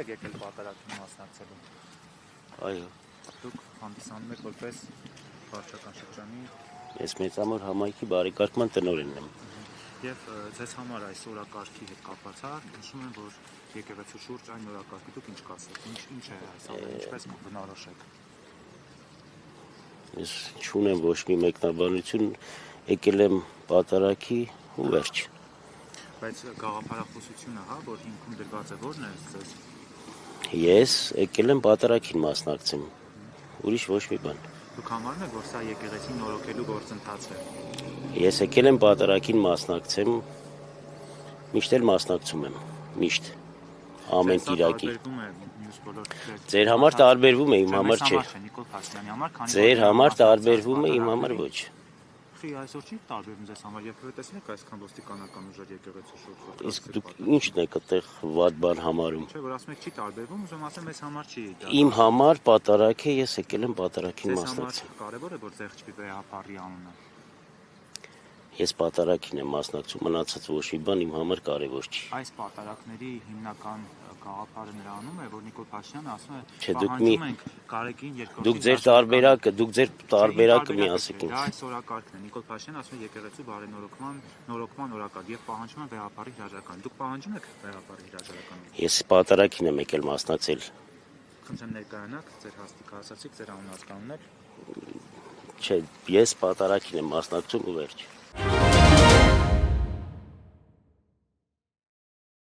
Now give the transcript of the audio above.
եք եկել պատարագին մասնակցելու։ Այո։ Դուք հանդիսանում եք որպես վարչական շրջանի Ես մեծամոր համայնքի բարեկարգման տնօրենն եմ։ Եվ ձեզ համար այս օրակարգի հետ կապված նշում եմ, որ եկեղեցու շուրջ այն օրակարգի դուք ինչ կասեք, ինչ է այս ամենը, ինչպես կբնորոշեք։ Ես չունեմ ոչ մի մեկնաբանություն, եկել եմ պատարագի ու վերջ։ Բայց գաղափարախոսությունը, որ հիմքում դրված է, ո՞րն է ձեզ։ Ես եկել եմ պատարագին մասնակցեմ, ուրիշ ոչ մի բան։ Դուք համարում եք, որ սա եկեղեցին նորոգելու գործընթաց է։ Ես եկել եմ պատարագին մասնակցեմ, միշտ էլ մասնակցում եմ, միշտ, ամեն կիրակի։ Ձեր համար տարբերվում է, իմ համար չէ։ Ձեր համար տարբերվում է, իմ համար ոչ։ Այսօր չի տարբերվում ձեզ համար, երբ տեսնում եք այսքան ոստիկանական ուժեր եկեղեցու շուրջ։ Իսկ դուք ի՞նչն եք այդտեղ վատ բան համարում։ Չէ, որ ասում եք չի տարբերվում, ուզում ասեմ, մեզ համար չի։ Իմ համար պատարագ է, ես եկել եմ պատարագին մասնակցել։ Ձեզ համար կարևոր է, որ Զեղչի վեհապարի անունը։ Ես պատարագին եմ մասնակցում, մնացած ոչ մի բան իմ համար կարևոր չի։ Այս պատարագների հիմնական գաղափարը նրանում է, որ Նիկոլ Փաշինյանը ասում է, Չէ, պահանջում ենք Գարեգին երկրորդի Դուք ձեր տարբերակը մի ասեք ինձ։ Այս օրակարգն է, Նիկոլ Փաշինյանը ասում է եկեղեցու բարենորոգման օրակարգ եւ պահանջում են վեհապարի հրաժարական։ Դուք պահանջում եք վեհապարի հրաժարականը։ Ես պատարագին եմ եկել մասնակցել։ Խնդրեմ ներկայանաք, ձեր հաստիքը ասացիք, ձեր անունը կանոնել։ Չէ, ես պատարագին եմ մասնակցում ու վերջ։